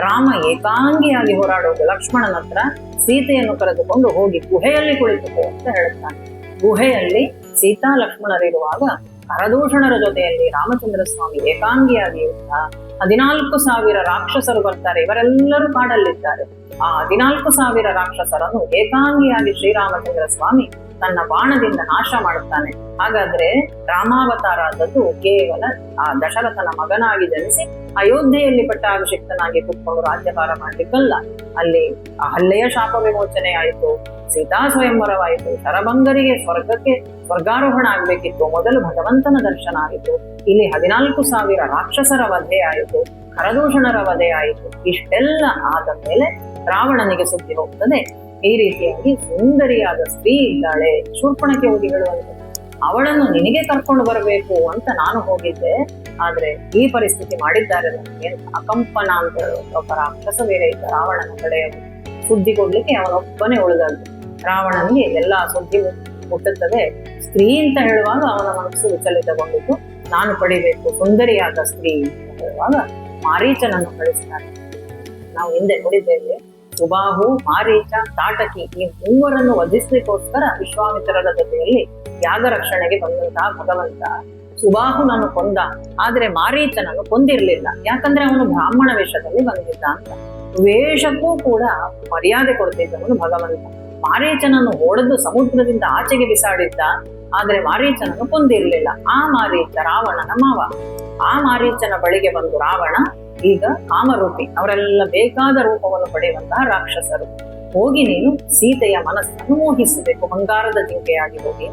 ರಾಮ ಏಕಾಂಗಿಯಾಗಿ ಹೋರಾಡುವುದು ಲಕ್ಷ್ಮಣನ ಹತ್ರ, ಸೀತೆಯನ್ನು ಕರೆದುಕೊಂಡು ಹೋಗಿ ಗುಹೆಯಲ್ಲಿ ಕುಳಿತುಕೋ ಅಂತ ಹೇಳ್ತಾನೆ. ಗುಹೆಯಲ್ಲಿ ಸೀತಾ ಲಕ್ಷ್ಮಣರಿರುವಾಗ ಖರದೂಷಣರ ಜೊತೆಯಲ್ಲಿ ರಾಮಚಂದ್ರ ಸ್ವಾಮಿ ಏಕಾಂಗಿಯಾಗಿ ಯುದ್ಧ. 14,000 ರಾಕ್ಷಸರು ಬರ್ತಾರೆ, ಇವರೆಲ್ಲರೂ ಕಾಡಲ್ಲಿದ್ದಾರೆ. ಆ 14,000 ರಾಕ್ಷಸರನ್ನು ಏಕಾಂಗಿಯಾಗಿ ಶ್ರೀರಾಮಚಂದ್ರ ಸ್ವಾಮಿ ತನ್ನ ಬಾಣದಿಂದ ನಾಶ ಮಾಡುತ್ತಾನೆ. ಹಾಗಾದ್ರೆ ರಾಮಾವತಾರ ಆದದ್ದು ಕೇವಲ ಆ ದಶರಥನ ಮಗನಾಗಿ ಜನಿಸಿ ಅಯೋಧ್ಯೆಯಲ್ಲಿ ಪಟ್ಟಾಭಿಷಿಕ್ತನಾಗಿ ಕುತ್ಕೊಂಡು ರಾಜ್ಯಭಾರ ಮಾಡ್ಲಿಕ್ಕಲ್ಲ. ಅಲ್ಲಿ ಅಹಲ್ಯೆಯ ಶಾಪ ವಿಮೋಚನೆ ಆಯಿತು, ಸೀತಾ ಸ್ವಯಂವರವಾಯಿತು, ಶರಭಂಗರಿಗೆ ಸ್ವರ್ಗಾರೋಹಣ ಆಗ್ಬೇಕಿತ್ತು, ಮೊದಲು ಭಗವಂತನ ದರ್ಶನ ಆಯಿತು, ಇಲ್ಲಿ 14,000 ರಾಕ್ಷಸರ ವಧೆ ಆಯಿತು, ಖರದೂಷಣರ ವಧೆ ಆಯಿತು. ಇಷ್ಟೆಲ್ಲ ಆದ ಮೇಲೆ ರಾವಣನಿಗೆ ಸುದ್ದಿ ಹೋಗ್ತದೆ, ಈ ರೀತಿಯಾಗಿ ಸುಂದರಿಯಾದ ಸ್ತ್ರೀ ಇದ್ದಾಳೆ. ಶೂರ್ಪಣಕಿ ಹೋಗಿ ಹೇಳುವಂತೆ, ಅವಳನ್ನು ನಿನಗೆ ಕರ್ಕೊಂಡು ಬರಬೇಕು ಅಂತ ನಾನು ಹೋಗಿದ್ದೆ, ಆದ್ರೆ ಈ ಪರಿಸ್ಥಿತಿ ಮಾಡಿದ್ದಾರೆ ನನಗೆ. ಅಕಂಪನ ಅಂತ ಹೇಳುವಂತ ಒಬ್ಬ ರಾಕ್ಷಸ ಬೇರೆ ಇದ್ದ ರಾವಣನ ಕಡೆಯಲ್ಲಿ, ಸುದ್ದಿ ಕೊಡ್ಲಿಕ್ಕೆ ಅವನೊಬ್ಬನೇ ಉಳಿದದ್ದು. ರಾವಣನಿಗೆ ಎಲ್ಲ ಸುದ್ದಿ ಮುಟ್ಟುತ್ತದೆ. ಸ್ತ್ರೀ ಅಂತ ಹೇಳುವಾಗ ಅವನ ಮನಸ್ಸು ವಿಚಲಿತಗೊಂಡಿದ್ದು, ನಾನು ಪಡಿಬೇಕು ಸುಂದರಿಯಾದ ಸ್ತ್ರೀ ಅಂತ ಹೇಳುವಾಗ ಮಾರೀಚನನ್ನು ಕಳಿಸ್ತಾರೆ. ನಾವು ಹಿಂದೆ ನೋಡಿದ್ದೇವೆ, ಸುಬಾಹು, ಮಾರೀಚ, ತಾಟಕಿ ಈ ಮೂವರನ್ನು ವಧಿಸ್ಲಿಕ್ಕೋಸ್ಕರ ವಿಶ್ವಾಮಿತ್ರರ ಜೊತೆಯಲ್ಲಿ ಯಾಗ ರಕ್ಷಣೆಗೆ ಬಂದಂತಹ ಭಗವಂತ ಸುಬಾಹುನನ್ನು ಕೊಂದ, ಆದ್ರೆ ಮಾರೀಚನನ್ನು ಕೊಂದಿರ್ಲಿಲ್ಲ. ಯಾಕಂದ್ರೆ ಅವನು ಬ್ರಾಹ್ಮಣ ವೇಷದಲ್ಲಿ ಬಂದಿದ್ದ ಅಂತ. ವೇಷಕ್ಕೂ ಕೂಡ ಮರ್ಯಾದೆ ಕೊಡ್ತಿದ್ದವನು ಭಗವಂತ. ಮಾರೀಚನನ್ನು ಹೊಡೆದು ಸಮುದ್ರದಿಂದ ಆಚೆಗೆ ಬಿಸಾಡಿದ್ದ, ಆದ್ರೆ ಮಾರೀಚನನ್ನು ಕೊಂದಿರ್ಲಿಲ್ಲ. ಆ ಮಾರೀಚ ರಾವಣನ ಮಾವ. ಆ ಮಾರೀಚನ ಬಳಿಗೆ ಬಂದು ರಾವಣ ಈಗ ಕಾಮರೂಪಿ, ಅವರೆಲ್ಲ ಬೇಕಾದ ರೂಪವನ್ನು ಪಡೆಯುವಂತಹ ರಾಕ್ಷಸರು, ಹೋಗಿ ನೀನು ಸೀತೆಯ ಮನಸ್ಸನ್ನು ಮೋಹಿಸಬೇಕು, ಬಂಗಾರದ ಜಿಂಕೆಯಾಗಿ ಹೋಗಿ.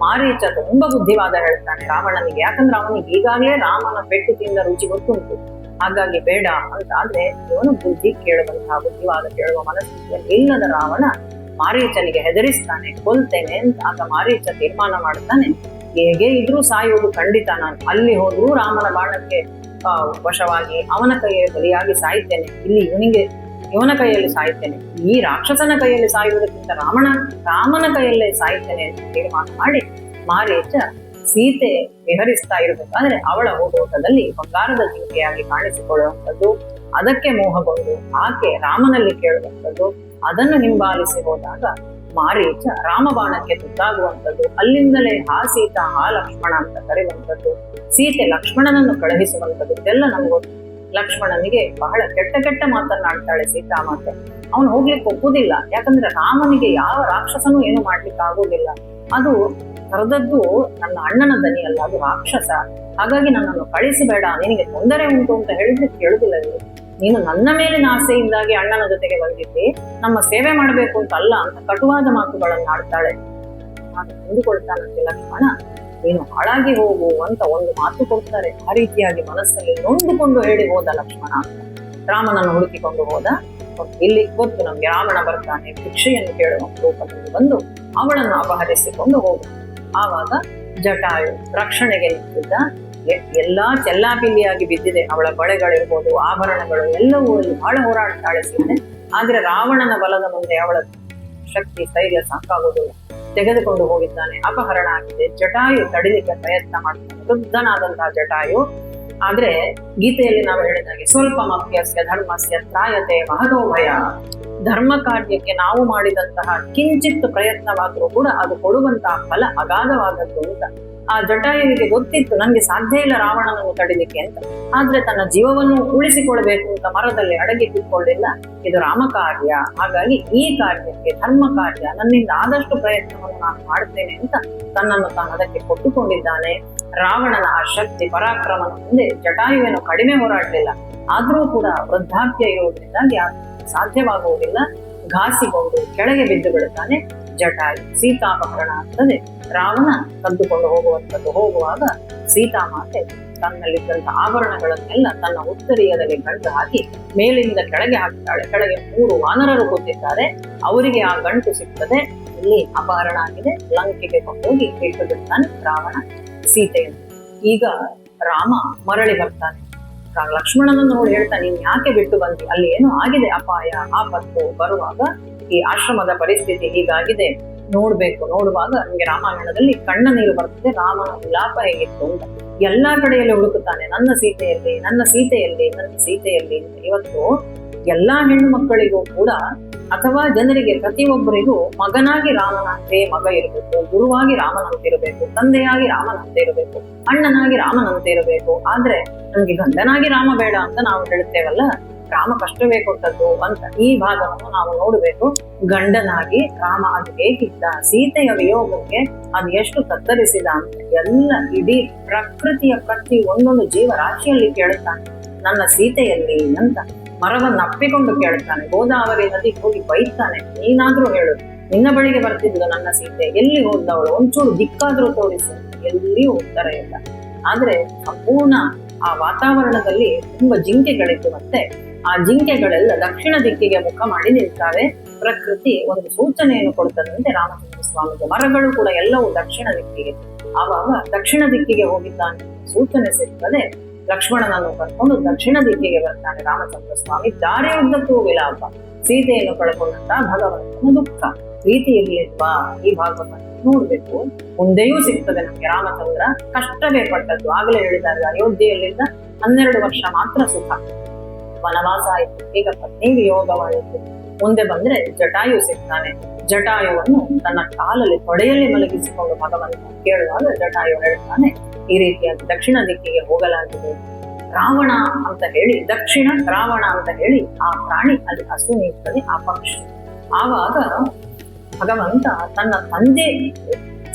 ಮಾರೀಚ ತುಂಬಾ ಬುದ್ಧಿವಾದ ಹೇಳ್ತಾನೆ ರಾವಣನಿಗೆ, ಯಾಕಂದ್ರೆ ಅವನಿಗೆ ಈಗಾಗಲೇ ರಾಮನ ಪೆಟ್ಟು ತಿಂದ ರುಚಿ ಗೊತ್ತುಂಟು, ಹಾಗಾಗಿ ಬೇಡ ಅಂತ. ಆದ್ರೆ ಇವನು ಬುದ್ಧಿ ಕೇಳುವಂತಹ ಬುದ್ಧಿವಾದ ಕೇಳುವ ಮನಸ್ಥಿತಿಯಲ್ಲಿ ಇಲ್ಲದ ರಾವಣ ಮಾರೀಚನಿಗೆ ಹೆದರಿಸ್ತಾನೆ, ಕೊಲ್ತೇನೆ ಅಂತ. ಆಗ ಮಾರೀಚ ತೀರ್ಮಾನ ಮಾಡ್ತಾನೆ, ಹೇಗೆ ಇದ್ರೂ ಸಾಯುವುದು ಖಂಡಿತ, ನಾನು ಅಲ್ಲಿ ಹೋದ್ರೂ ರಾಮನ ಬಾಣಕ್ಕೆ ವಶವಾಗಿ ಅವನ ಕೈಯಲ್ಲಿ ಬಲಿಯಾಗಿ ಸಾಯ್ತೇನೆ, ಇಲ್ಲಿ ಇವನ ಕೈಯಲ್ಲಿ ಸಾಯ್ತೇನೆ, ಈ ರಾಕ್ಷಸನ ಕೈಯಲ್ಲಿ ಸಾಯುವುದಕ್ಕಿಂತ ರಾಮನ ಕೈಯಲ್ಲೇ ಸಾಯ್ತೇನೆ ಅಂತ ತೀರ್ಮಾನ ಮಾಡಿ ಮಾರೀಚ ಸೀತೆ ವಿಹರಿಸ್ತಾ ಇರಬೇಕಾದ್ರೆ ಅವಳ ಓಡೋಟದಲ್ಲಿ ಬಂಗಾರದ ಜಿಂಕೆಯಾಗಿ ಕಾಣಿಸಿಕೊಳ್ಳುವಂಥದ್ದು, ಅದಕ್ಕೆ ಮೋಹಗೊಂಡು ಆಕೆ ರಾಮನಲ್ಲಿ ಕೇಳುವಂಥದ್ದು, ಅದನ್ನು ಹಿಂಬಾಲಿಸಿ ಹೋದಾಗ ಮಾರೀಚ ರಾಮಬಾಣಕ್ಕೆ ತುತ್ತಾಗುವಂಥದ್ದು, ಅಲ್ಲಿಂದಲೇ ಹಾ ಸೀತಾ ಹಾ ಲಕ್ಷ್ಮಣ ಅಂತ ಕರೆಯುವಂಥದ್ದು, ಸೀತೆ ಲಕ್ಷ್ಮಣನನ್ನು ಕಳುಹಿಸುವಂಥದ್ದು. ಇದೆಲ್ಲ ನಮಗೂ ಲಕ್ಷ್ಮಣನಿಗೆ ಬಹಳ ಕೆಟ್ಟ ಮಾತನ್ನಾಡ್ತಾಳೆ ಸೀತಾ ಮಾತೆ. ಅವನು ಹೋಗ್ಲಿಕ್ಕೆ ಒಪ್ಪುದಿಲ್ಲ, ಯಾಕಂದ್ರೆ ರಾಮನಿಗೆ ಯಾವ ರಾಕ್ಷಸನೂ ಏನು ಮಾಡ್ಲಿಕ್ಕೆ ಆಗುವುದಿಲ್ಲ. ಅದು ಕರೆದದ್ದು ನನ್ನ ಅಣ್ಣನ ದನಿ ಅಲ್ಲ, ಅದು ರಾಕ್ಷಸ, ಹಾಗಾಗಿ ನನ್ನನ್ನು ಕಳಿಸಬೇಡ, ನಿನಗೆ ತೊಂದರೆ ಉಂಟು ಅಂತ ಹೇಳಿದ್ರೆ ಕೇಳುದಿಲ್ಲ. ನೀನು ನನ್ನ ಮೇಲಿನ ಆಸೆಯಿಂದಾಗಿ ಅಣ್ಣನ ಜೊತೆಗೆ ಬಂದಿದ್ದಿ, ನಮ್ಮ ಸೇವೆ ಮಾಡಬೇಕು ಅಂತ ಅಲ್ಲ ಅಂತ ಕಟುವಾದ ಮಾತುಗಳನ್ನು ಆಡ್ತಾಳೆ. ಆಗ ಅಂದುಕೊಳ್ತಾನಂತೆ ಲಕ್ಷ್ಮಣ, ನೀನು ಹಾಳಾಗಿ ಹೋಗು ಅಂತ ಒಂದು ಮಾತು ಕೊಡ್ತಾರೆ. ಆ ರೀತಿಯಾಗಿ ಮನಸ್ಸಲ್ಲಿ ನೊಂದುಕೊಂಡು ಹೇಳಿ ಹೋದ ಲಕ್ಷ್ಮಣ ಅಂತ. ರಾಮನನ್ನು ಹುಡುಕಿಕೊಂಡು ಹೋದ. ಇಲ್ಲಿ ಗೊತ್ತು ನಮ್ಗೆ, ರಾವಣ ಬರ್ತಾನೆ, ಭಿಕ್ಷೆಯನ್ನು ಕೇಳುವ ರೂಪದಲ್ಲಿ ಬಂದು ಅವಳನ್ನು ಅಪಹರಿಸಿಕೊಂಡು ಹೋಗ. ಆವಾಗ ಜಟಾಯು ರಕ್ಷಣೆಗೆ ನಿಂತಿದ್ದ. ಎಲ್ಲಾ ಚೆಲ್ಲಾಪಿಲ್ಲಿಯಾಗಿ ಬಿದ್ದಿದೆ, ಅವಳ ಬಳೆಗಳಿರ್ಬೋದು, ಆಭರಣಗಳು ಎಲ್ಲವೂ ಅಲ್ಲಿ ಬಹಳ ಹೋರಾಡ್ತಾಳೆ ಸೀತೆ. ಆದ್ರೆ ರಾವಣನ ಬಲದ ಮುಂದೆ ಅವಳ ಶಕ್ತಿ ಸ್ಥೈರ್ಯ ಸಾಕಾಗುವುದಿಲ್ಲ. ತೆಗೆದುಕೊಂಡು ಹೋಗಿದ್ದಾನೆ, ಅಪಹರಣ ಆಗಿದೆ. ಜಟಾಯು ತಡಿಲಿಕ್ಕೆ ಪ್ರಯತ್ನ ಮಾಡ್ತಾನೆ, ವೃದ್ಧನಾದಂತಹ ಜಟಾಯು. ಆದ್ರೆ ಗೀತೆಯಲ್ಲಿ ನಾವು ಹೇಳಿದಾಗೆ ಸ್ವಲ್ಪ ಮಪ್ಯಸ್ಯ ಧರ್ಮಸ್ಯ ತ್ರಾಯತೆ ಮಹದೋ ಭಯ, ಧರ್ಮ ಕಾರ್ಯಕ್ಕೆ ನಾವು ಮಾಡಿದಂತಹ ಕಿಂಚಿತ್ ಪ್ರಯತ್ನವಾದರೂ ಕೂಡ ಅದು ಕೊಡುವಂತಹ ಫಲ ಅಗಾಧವಾದದ್ದು ಅಂತ. ಆ ಜಟಾಯುವಿಗೆ ಗೊತ್ತಿತ್ತು ನನಗೆ ಸಾಧ್ಯ ಇಲ್ಲ ರಾವಣನನ್ನು ತಡಿಲಿಕ್ಕೆ ಅಂತ, ಆದ್ರೆ ತನ್ನ ಜೀವವನ್ನು ಉಳಿಸಿಕೊಳ್ಬೇಕು ಅಂತ ಮರದಲ್ಲಿ ಅಡಗಿ ಕೂತ್ಕೊಳ್ಳಿಲ್ಲ. ಇದು ರಾಮ ಕಾರ್ಯ, ಹಾಗಾಗಿ ಈ ಕಾರ್ಯಕ್ಕೆ ಧರ್ಮ ಕಾರ್ಯ ನನ್ನಿಂದ ಆದಷ್ಟು ಪ್ರಯತ್ನವನ್ನು ನಾನು ಮಾಡ್ತೇನೆ ಅಂತ ತನ್ನನ್ನು ತಾನು ಅದಕ್ಕೆ ಕೊಟ್ಟುಕೊಂಡಿದ್ದಾನೆ. ರಾವಣನ ಆ ಶಕ್ತಿ ಪರಾಕ್ರಮನ ಮುಂದೆ ಜಟಾಯುವೇನು ಕಡಿಮೆ ಹೋರಾಡಲಿಲ್ಲ. ಆದ್ರೂ ಕೂಡ ವೃದ್ಧಾಪ್ಯ ಇರುವುದರಿಂದಾಗಿ ಸಾಧ್ಯವಾಗುವುದಿಲ್ಲ. ಘಾಸಿಗೊಂಡು ಕೆಳಗೆ ಬಿದ್ದು ಬಿಡುತ್ತಾನೆ ಜಟಾಯು. ಸೀತಾಪಹರಣ ಆಗ್ತದೆ. ರಾವಣ ಕದ್ದುಕೊಂಡು ಹೋಗುವಾಗ ಸೀತಾಮಾತೆ ತನ್ನಲ್ಲಿದ್ದಂತಹ ಆಭರಣಗಳನ್ನೆಲ್ಲ ತನ್ನ ಉತ್ತರೀಯದಲ್ಲಿ ಗಂಟು ಹಾಕಿ ಮೇಲಿಂದ ಕೆಳಗೆ ಹಾಕ್ತಾಳೆ. ಕೆಳಗೆ 3 ವಾನರರು ಕೂತಿದ್ದಾರೆ, ಅವರಿಗೆ ಆ ಗಂಟು ಸಿಗ್ತದೆ. ಇಲ್ಲಿ ಅಪಹರಣ ಆಗಿದೆ. ಲಂಕೆಗೆ ಕೊಂಡೋಗಿ ಬಿಟ್ಟು ಬಿಡ್ತಾನೆ ರಾವಣ ಸೀತೆಯನ್ನು. ಈಗ ರಾಮ ಮರಳಿ ಬರ್ತಾನೆ. ಲಕ್ಷ್ಮಣನನ್ನು ನೋಡಿ ಹೇಳ್ತಾನೆ, ನೀನ್ ಯಾಕೆ ಬಿಟ್ಟು ಬಂದಿ? ಅಲ್ಲಿ ಏನೋ ಆಗಿದೆ, ಅಪಾಯ ಆಪತ್ತು. ಬರುವಾಗ ಈ ಆಶ್ರಮದ ಪರಿಸ್ಥಿತಿ ಹೀಗಾಗಿದೆ, ನೋಡುವಾಗ ನಮ್ಗೆ ರಾಮಾಯಣದಲ್ಲಿ ಕಣ್ಣ ನೀರು ಬರ್ತದೆ. ರಾಮನ ವಿಲಾಪ ಹೇಗಿತ್ತು ಅಂತ ಎಲ್ಲಾ ಕಡೆಯಲ್ಲಿ ಹುಡುಕುತ್ತಾನೆ, ನನ್ನ ಸೀತೆಯಲ್ಲಿ ನನ್ನ ಸೀತೆಯಲ್ಲಿ ನನ್ನ ಸೀತೆಯಲ್ಲಿ ಅಂತ. ಇವತ್ತು ಎಲ್ಲಾ ಹೆಣ್ಣು ಮಕ್ಕಳಿಗೂ ಕೂಡ ಅಥವಾ ಜನರಿಗೆ ಪ್ರತಿಯೊಬ್ಬರಿಗೂ ಮಗನಾಗಿ ರಾಮನಂತೆ ಮಗ ಇರಬೇಕು, ಗುರುವಾಗಿ ರಾಮನಂತಿರಬೇಕು, ತಂದೆಯಾಗಿ ರಾಮನಂತೆ ಇರಬೇಕು, ಅಣ್ಣನಾಗಿ ರಾಮನಂತೆ ಇರಬೇಕು. ಆದ್ರೆ ನಮ್ಗೆ ಗಂಡನಾಗಿ ರಾಮ ಬೇಡ ಅಂತ ನಾವು ಹೇಳುತ್ತೇವಲ್ಲ, ರಾಮ ಕಷ್ಟವೇ ಕೊಟ್ಟದ್ದು ಅಂತ. ಈ ಭಾಗವನ್ನು ನಾವು ನೋಡಬೇಕು. ಗಂಡನಾಗಿ ರಾಮ ಅದು ಹೇಗಿದ್ದ, ಸೀತೆಯ ವಿಯೋಗಕ್ಕೆ ಅದು ಎಷ್ಟು ತತ್ತರಿಸಿದ ಅಂತ ಎಲ್ಲ ಇಡೀ ಪ್ರಕೃತಿಯ ಪ್ರತಿ ಒಂದೊಂದು ಜೀವರಾಶಿಯಲ್ಲಿ ಕೇಳುತ್ತಾನೆ, ನನ್ನ ಸೀತೆಯಲ್ಲಿ ಅಂತ. ಮರವನ್ನು ಅಪ್ಪಿಕೊಂಡು ಕೇಳುತ್ತಾನೆ. ಗೋದಾವರಿ ನದಿ ಹೋಗಿ ಬೈತಾನೆ, ನೀನಾದ್ರೂ ಹೇಳು, ನಿನ್ನ ಬಳಿಗೆ ಬರ್ತಿದ್ಲು ನನ್ನ ಸೀತೆ, ಎಲ್ಲಿ ಹೋದವಳು, ಒಂಚೂರು ದಿಕ್ಕಾದ್ರೂ ತೋರಿಸು. ಎಲ್ಲಿಯೂ ಉತ್ತರ ಇಲ್ಲ. ಆದ್ರೆ ಸಂಪೂರ್ಣ ಆ ವಾತಾವರಣದಲ್ಲಿ ತುಂಬಾ ಜಿಂಕೆಗಳಿತ್ತು. ಮತ್ತೆ ಆ ಜಿಂಕೆಗಳೆಲ್ಲ ದಕ್ಷಿಣ ದಿಕ್ಕಿಗೆ ಮುಖ ಮಾಡಿ ನಿಲ್ತಾರೆ. ಪ್ರಕೃತಿ ಒಂದು ಸೂಚನೆಯನ್ನು ಕೊಡ್ತದಂತೆ ರಾಮಚಂದ್ರ ಸ್ವಾಮಿಗೆ. ಮರಗಳು ಕೂಡ ಎಲ್ಲವೂ ದಕ್ಷಿಣ ದಿಕ್ಕಿಗೆ. ಆವಾಗ ದಕ್ಷಿಣ ದಿಕ್ಕಿಗೆ ಹೋಗಿದ್ದಾನೆ ಸೂಚನೆ ಸಿಗ್ತದೆ. ಲಕ್ಷ್ಮಣನನ್ನು ಕರ್ಕೊಂಡು ದಕ್ಷಿಣ ದಿಕ್ಕಿಗೆ ಬರ್ತಾನೆ ರಾಮಚಂದ್ರ ಸ್ವಾಮಿ. ದಾರಿಯುದ್ದಕ್ಕೂ ವಿಲಾಪ, ಸೀತೆಯನ್ನು ಕಳ್ಕೊಂಡಂತ ಭಗವಂತನ ದುಃಖ. ಪ್ರೀತಿ ಇರ್ಲಿಲ್ವಾ? ಈ ಭಾಗವನ್ನು ನೋಡ್ಬೇಕು. ಮುಂದೆಯೂ ಸಿಗ್ತದೆ ನಮ್ಗೆ. ರಾಮಚಂದ್ರ ಕಷ್ಟವೇ ಪಟ್ಟದ್ದು. ಆಗಲೇ ಹೇಳಿದ್ದಾರೆ, ಅಯೋಧ್ಯೆಯಲ್ಲಿದ್ದ 12 ವರ್ಷ ಮಾತ್ರ ಸುಖ, ವನವಾಸ ಆಯಿತು. ಈಗ ಪತ್ನಿ ವಿಯೋಗವಾಯಿತು. ಮುಂದೆ ಬಂದ್ರೆ ಜಟಾಯು ಸಿಗ್ತಾನೆ. ಜಟಾಯುವನ್ನು ತನ್ನ ಕಾಲಲ್ಲಿ ತೊಡೆಯಲ್ಲಿ ಮಲಗಿಸಿಕೊಂಡು ಭಗವಂತ ಕೇಳುವಾಗ ಜಟಾಯು ಹೇಳ್ತಾನೆ, ಈ ರೀತಿಯಾಗಿ ದಕ್ಷಿಣ ದಿಕ್ಕಿಗೆ ಹೋಗಲಾಗಿದೆ. ರಾವಣ ಅಂತ ಹೇಳಿ, ದಕ್ಷಿಣ ರಾವಣ ಅಂತ ಹೇಳಿ ಆ ಪ್ರಾಣಿ ಅಲ್ಲಿ ಹಸು ನೀಡ್ತದೆ, ಆ ಪಕ್ಷಿ. ಆವಾಗ ಭಗವಂತ ತನ್ನ ತಂದೆ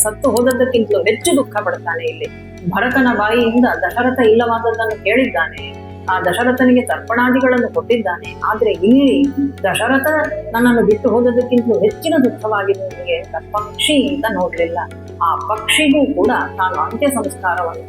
ಸತ್ತು ಹೋದದ್ದಕ್ಕಿಂತಲೂ ಹೆಚ್ಚು ದುಃಖ ಪಡ್ತಾನೆ. ಇಲ್ಲಿ ಭರತನ ಬಾಯಿಯಿಂದ ದಶರಥ ಇಲ್ಲವಾದದ್ದನ್ನು ಕೇಳಿದ್ದಾನೆ. ಆ ದಶರಥನಿಗೆ ತರ್ಪಣಾದಿಗಳನ್ನು ಕೊಟ್ಟಿದ್ದಾನೆ. ಆದ್ರೆ ಇಲ್ಲಿ ದಶರಥ ನನ್ನನ್ನು ಬಿಟ್ಟು ಹೋದದಕ್ಕಿಂತಲೂ ಹೆಚ್ಚಿನ ದುಃಖವಾಗಿದೆ ನನಗೆ ಅಂತ ಪಕ್ಷಿ ಅಂತ ನೋಡ್ಲಿಲ್ಲ. ಆ ಪಕ್ಷಿಗೂ ಕೂಡ ತಾನು ಅಂತ್ಯ ಸಂಸ್ಕಾರವನ್ನು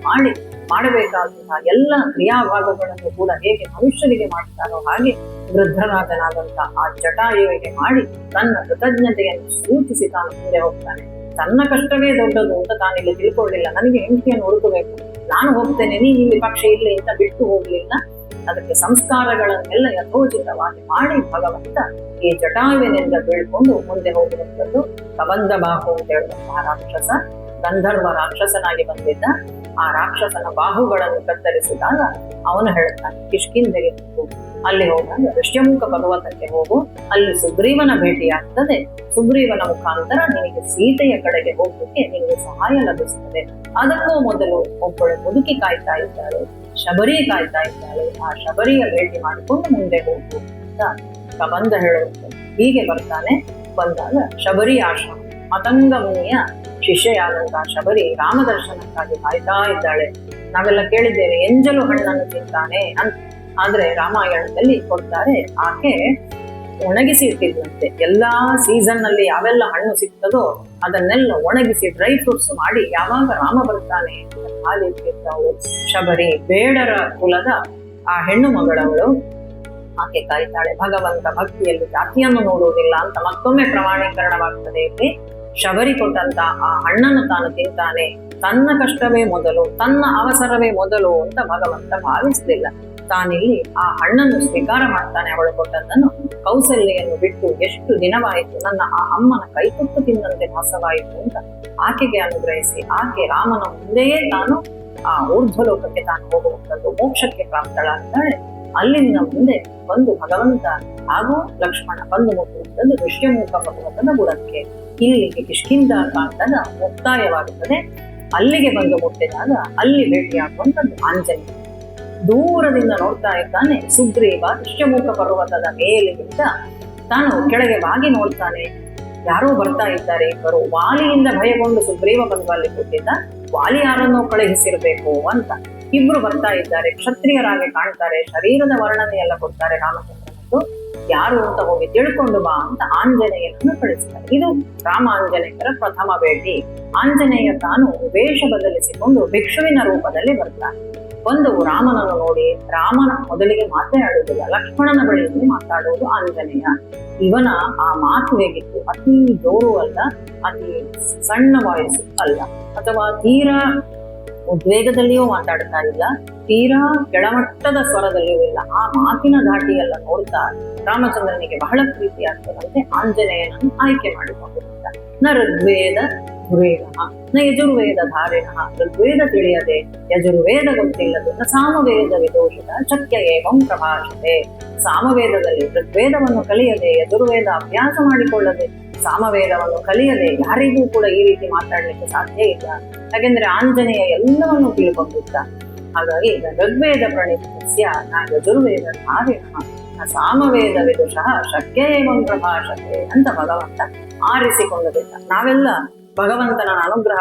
ಮಾಡಬೇಕಾದಂತಹ ಎಲ್ಲ ಕ್ರಿಯಾಭಾಗಗಳನ್ನು ಕೂಡ ಹೇಗೆ ಮನುಷ್ಯರಿಗೆ ಮಾಡ್ತಾರೋ ಹಾಗೆ ವೃದ್ಧರಾಜನಾದಂತಹ ಆ ಜಟಾಯುವಿಗೆ ಮಾಡಿ ತನ್ನ ಕೃತಜ್ಞತೆಯನ್ನು ಸೂಚಿಸಿ ತಾನು ಮುಂದೆ ಹೋಗ್ತಾನೆ. ತನ್ನ ಕಷ್ಟವೇ ದೊಡ್ಡದು ಅಂತ ತಾನಿಲ್ಲಿ ತಿಳ್ಕೊಳ್ಳಿಲ್ಲ. ನನಗೆ ಹೆಂಡತಿಯನ್ನು ಹುಡುಕಬೇಕು, ನಾನು ಹೋಗ್ತೇನೆ, ನೀನು ಇಲ್ಲಿ ಪಕ್ಷಿ ಇಲ್ಲಿ ಅಂತ ಬಿಟ್ಟು ಹೋಗ್ಲಿಲ್ಲ. ಅದಕ್ಕೆ ಸಂಸ್ಕಾರಗಳನ್ನೆಲ್ಲ ಯಥೋಚಿತವಾಗಿ ಮಾಡಿ ಭಗವಂತ ಈ ಜಟಾಯುವಿನಿಂದ ಬೀಳ್ಕೊಂಡು ಮುಂದೆ ಹೋಗುವಂಥದ್ದು. ಕಬಂಧ ಬಾಹು ಅಂತ ಹೇಳುವಂತಹ ರಾಕ್ಷಸ, ಗಂಧರ್ವ ರಾಕ್ಷಸನಾಗಿ ಬಂದಿದ್ದ. ಆ ರಾಕ್ಷಸನ ಬಾಹುಗಳನ್ನು ಕತ್ತರಿಸಿದಾಗ ಅವನು ಹೇಳ್ತಾನೆ, ಕಿಷ್ಕಿಂಧೆಗೆ ಹೋಗು, ಅಲ್ಲಿ ಹೋದಾಗ ಋಷ್ಯಮುಖ ಪರ್ವತಕ್ಕೆ ಹೋಗು, ಅಲ್ಲಿ ಸುಗ್ರೀವನ ಭೇಟಿಯಾಗ್ತದೆ. ಸುಗ್ರೀವನ ಮುಖಾಂತರ ನಿನಗೆ ಸೀತೆಯ ಕಡೆಗೆ ಹೋಗ್ಲಿಕ್ಕೆ ನಿನಗೆ ಸಹಾಯ ಲಭಿಸುತ್ತದೆ. ಅದಕ್ಕೂ ಮೊದಲು ಒಬ್ಬಳು ಮುದುಕಿ ಕಾಯ್ತಾ ಇದ್ದಾಳೆ, ಶಬರಿ ಕಾಯ್ತಾ ಇದ್ದಾಳೆ. ಆ ಶಬರಿಯ ಭೇಟಿ ಮಾಡಿಕೊಂಡು ಮುಂದೆ ಹೋಗು ಅಂತ ಕಬಂಧ ಹೇಳುವಂಥದ್ದು. ಹೀಗೆ ಬರ್ತಾನೆ. ಬಂದಾಗ ಶಬರಿ ಆಶ್ರಮ, ಮತಂಗ ಮುನಿಯ ಶಿಷ್ಯೆಯಾದಂತಹ ಶಬರಿ ರಾಮದರ್ಶನಕ್ಕಾಗಿ ಕಾಯ್ತಾ ಇದ್ದಾಳೆ. ನಾವೆಲ್ಲ ಕೇಳಿದ್ದೇವೆ ಎಂಜಲು ಹಣ್ಣನ್ನು ತಿಂತಾನೆ ಅಂತ. ಆದ್ರೆ ರಾಮಾಯಣದಲ್ಲಿ ಕೊಡ್ತಾರೆ, ಆಕೆ ಒಣಗಿಸಿ ಇಟ್ಟಿದ್ದಂತೆ. ಎಲ್ಲಾ ಸೀಸನ್ ನಲ್ಲಿ ಯಾವೆಲ್ಲ ಹಣ್ಣು ಸಿಗ್ತದೋ ಅದನ್ನೆಲ್ಲ ಒಣಗಿಸಿ ಡ್ರೈ ಫ್ರೂಟ್ಸ್ ಮಾಡಿ ಯಾವಾಗ ರಾಮ ಬರ್ತಾನೆ ಅಂತ ಕಾಲಿಟ್ಟಿದ್ದವಳು ಶಬರಿ. ಬೇಡರ ಕುಲದ ಆ ಹೆಣ್ಣು ಮಗಳವಳು. ಆಕೆ ಕಾಯ್ತಾಳೆ. ಭಗವಂತ ಭಕ್ತಿಯಲ್ಲಿ ಜಾತಿಯನ್ನು ನೋಡುವುದಿಲ್ಲ ಅಂತ ಮತ್ತೊಮ್ಮೆ ಪ್ರಮಾಣೀಕರಣವಾಗ್ತದೆ. ಇಲ್ಲಿ ಶಬರಿ ಕೊಟ್ಟಂತ ಆ ಹಣ್ಣನ್ನು ತಾನು ತಿಂತಾನೆ. ತನ್ನ ಕಷ್ಟವೇ ಮೊದಲು, ತನ್ನ ಅವಸರವೇ ಮೊದಲು ಅಂತ ಭಗವಂತ ಭಾವಿಸಲಿಲ್ಲ. ತಾನಿಲ್ಲಿ ಆ ಹಣ್ಣನ್ನು ಸ್ವೀಕಾರ ಮಾಡ್ತಾನೆ. ಅವಳು ಕೊಟ್ಟದ್ದನ್ನು. ಕೌಸಲ್ಯನ್ನು ಬಿಟ್ಟು ಎಷ್ಟು ದಿನವಾಯಿತು, ನನ್ನ ಆ ಅಮ್ಮನ ಕೈತುತ್ತು ತಿಂದಂತೆ ಭಾಸವಾಯಿತು ಅಂತ ಆಕೆಗೆ ಅನುಗ್ರಹಿಸಿ ಆಕೆ ರಾಮನ ಮುಂದೆಯೇ ತಾನು ಆ ಊರ್ಧ್ವಲೋಕಕ್ಕೆ ತಾನು ಹೋಗುವಂಥದ್ದು, ಮೋಕ್ಷಕ್ಕೆ ಪ್ರಾಪ್ತಳಾಗ್ತಾಳೆ. ಅಲ್ಲಿಂದ ಮುಂದೆ ಬಂದು ಭಗವಂತ ಹಾಗೂ ಲಕ್ಷ್ಮಣ ಬಂದು ಮುಟ್ಟುವಂಥದ್ದು ಋಷ್ಯಮುಖ ಪರ್ವತದ ಬುಡಕ್ಕೆ. ಇಲ್ಲಿಗೆ ಕಿಷ್ಕಿಂಧ ಕಾಂಡದ ಮುಕ್ತಾಯವಾಗುತ್ತದೆ. ಅಲ್ಲಿಗೆ ಬಂದು ಮುಟ್ಟಿದಾಗ ಅಲ್ಲಿ ಭೇಟಿಯಾಗುವಂಥದ್ದು ಆಂಜನೇಯ. ದೂರದಿಂದ ನೋಡ್ತಾ ಇದ್ದಾನೆ ಸುಗ್ರೀವ ಋಷ್ಯಮುಖ ಪರ್ವತದ ಮೇಲಿನಿಂದ ತಾನು ಕೆಳಗೆ ಬಾಗಿ ನೋಡ್ತಾನೆ. ಯಾರೋ ಬರ್ತಾ ಇದ್ದಾರೆ ಇಬ್ಬರು. ವಾಲಿಯಿಂದ ಭಯಗೊಂಡು ಸುಗ್ರೀವ ಬಂದು ಅಲ್ಲಿ ಕೂತಿದ್ದ. ವಾಲಿ ಯಾರನ್ನೋ ಕಳುಹಿಸಿರ್ಬೇಕು ಅಂತ. ಇಬ್ರು ಬರ್ತಾ ಇದ್ದಾರೆ, ಕ್ಷತ್ರಿಯರಾಗಿ ಕಾಣ್ತಾರೆ, ಶರೀರದ ವರ್ಣನೆ ಎಲ್ಲ ಕೊಡ್ತಾರೆ ರಾಮಚಂದ್ರನದ್ದು. ಯಾರು ಅಂತ ಹೋಗಿ ತಿಳ್ಕೊಂಡು ಬಾ ಅಂತ ಆಂಜನೇಯನನ್ನು ಕಳಿಸ್ತಾರೆ. ಇದು ರಾಮಾಂಜನೇಯರ ಪ್ರಥಮ ಭೇಟಿ. ಆಂಜನೇಯ ತಾನು ವೇಷ ಬದಲಿಸಿಕೊಂಡು ಭಿಕ್ಷುವಿನ ರೂಪದಲ್ಲಿ ಬರ್ತಾನೆ. ಒಂದು ರಾಮನನ್ನು ನೋಡಿ ರಾಮನ ಮೊದಲಿಗೆ ಮಾತನಾಡುವುದಿಲ್ಲ, ಲಕ್ಷ್ಮಣನ ಬಳಿಯಲ್ಲಿ ಮಾತಾಡುವುದು ಆಂಜನೇಯ. ಇವನ ಆ ಮಾತು ಹೇಗಿತ್ತು, ಅತಿ ಜೋರು ಅಲ್ಲ, ಅತಿ ಸಣ್ಣ ವಾಯ್ಸು ಅಲ್ಲ, ಅಥವಾ ತೀರಾ ಉದ್ವೇಗದಲ್ಲಿಯೂ ಮಾತಾಡ್ತಾ ಇಲ್ಲ, ತೀರಾ ಕೆಳಮಟ್ಟದ ಸ್ವರದಲ್ಲಿಯೂ ಇಲ್ಲ. ಆ ಮಾತಿನ ಧಾಟಿಯೆಲ್ಲ ನೋಡ್ತಾ ರಾಮಚಂದ್ರನಿಗೆ ಬಹಳ ಪ್ರೀತಿ ಆಗ್ತದಂತೆ ಆಂಜನೇಯನನ್ನು ಆಯ್ಕೆ ಮಾಡಿಕೊಂಡಿದ್ದ. ನ ಋಗ್ವೇದ ಧುರೇಣ ನ ಯಜುರ್ವೇದ ಧಾರಿಣ. ಋಗ್ವೇದ ತಿಳಿಯದೆ ಯಜುರ್ವೇದ ಗೊತ್ತಿಲ್ಲದೆ ನ ಸಾಮವೇದ ವಿದೋಷಿತ ಶಕ್ಯ ಏವಂ ಪ್ರಭಾಷತೆ. ಸಾಮವೇದದಲ್ಲಿ ಋಗ್ವೇದವನ್ನು ಕಲಿಯದೆ ಯಜುರ್ವೇದ ಅಭ್ಯಾಸ ಮಾಡಿಕೊಳ್ಳದೆ ಸಾಮವೇದವನ್ನು ಕಲಿಯದೆ ಯಾರಿಗೂ ಕೂಡ ಈ ರೀತಿ ಮಾತಾಡ್ಲಿಕ್ಕೆ ಸಾಧ್ಯ ಇಲ್ಲ. ಯಾಕೆಂದ್ರೆ ಆಂಜನೇಯ ಎಲ್ಲವನ್ನು ತಿಳ್ಕೊಂಡಿದ್ದ. ಹಾಗಾಗಿ ಋಗ್ವೇದ ಪ್ರಣೀತಸ್ಯ ನ ಯಜುರ್ವೇದ ಧಾರಿಣ ನ ಸಾಮವೇದ ವಿದುಷಃ ಶಕ್ಯ ಏವಂ ಪ್ರಭಾಷತೆ ಅಂತ ಭಗವಂತ ಆರಿಸಿಕೊಳ್ಳದಿಲ್ಲ. ನಾವೆಲ್ಲ ಭಗವಂತನ ಅನುಗ್ರಹ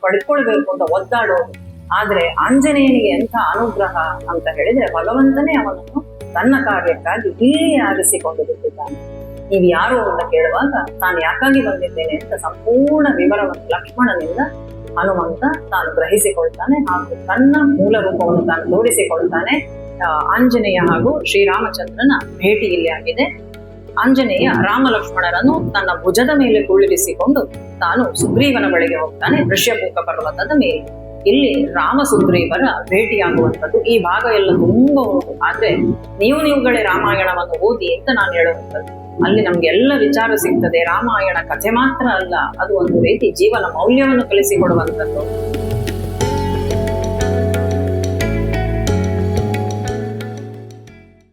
ಪಡ್ಕೊಳ್ಬೇಕು ಅಂತ ಒದ್ದಾಡೋದು. ಆದ್ರೆ ಆಂಜನೇಯನಿಗೆ ಎಂಥ ಅನುಗ್ರಹ ಅಂತ ಹೇಳಿದ್ರೆ ಭಗವಂತನೇ ಅವನನ್ನು ತನ್ನ ಕಾರ್ಯಕ್ಕಾಗಿ ಇಲ್ಲಿ ಆರಿಸಿಕೊಂಡು ಬಿಟ್ಟಿದ್ದಾನೆ. ನೀವು ಯಾರು ಅಂತ ಕೇಳುವಾಗ ತಾನು ಯಾಕಾಗಿ ಬಂದಿದ್ದೇನೆ ಅಂತ ಸಂಪೂರ್ಣ ವಿವರವನ್ನು ಲಕ್ಷ್ಮಣನಿಂದ ಹನುಮಂತ ತಾನು ಗ್ರಹಿಸಿಕೊಳ್ತಾನೆ. ಹಾಗೂ ತನ್ನ ಮೂಲ ರೂಪವನ್ನು ತಾನು ತೋರಿಸಿಕೊಳ್ತಾನೆ. ಆಂಜನೇಯ ಹಾಗೂ ಶ್ರೀರಾಮಚಂದ್ರನ ಭೇಟಿ ಇಲ್ಲಿ ಆಗಿದೆ. ಆಂಜನೇಯ ರಾಮ ಲಕ್ಷ್ಮಣರನ್ನು ತನ್ನ ಭುಜದ ಮೇಲೆ ಕುಳ್ಳಿರಿಸಿಕೊಂಡು ತಾನು ಸುಗ್ರೀವನ ಬಳಿಗೆ ಹೋಗ್ತಾನೆ, ಋಷ್ಯಮುಖ ಪರ್ವತದ ಮೇಲೆ. ಇಲ್ಲಿ ರಾಮ ಸುಗ್ರೀವರ ಭೇಟಿಯಾಗುವಂಥದ್ದು. ಈ ಭಾಗ ಎಲ್ಲ ತುಂಬಾ ಉಂಟು. ಆದ್ರೆ ನೀವುಗಳೇ ರಾಮಾಯಣವನ್ನು ಓದಿ ಅಂತ ನಾನು ಹೇಳುವಂಥದ್ದು. ಅಲ್ಲಿ ನಮ್ಗೆ ಎಲ್ಲ ವಿಚಾರ ಸಿಗ್ತದೆ. ರಾಮಾಯಣ ಕಥೆ ಮಾತ್ರ ಅಲ್ಲ, ಅದು ಒಂದು ರೀತಿ ಜೀವನ ಮೌಲ್ಯವನ್ನು ಕಲಿಸಿಕೊಡುವಂಥದ್ದು.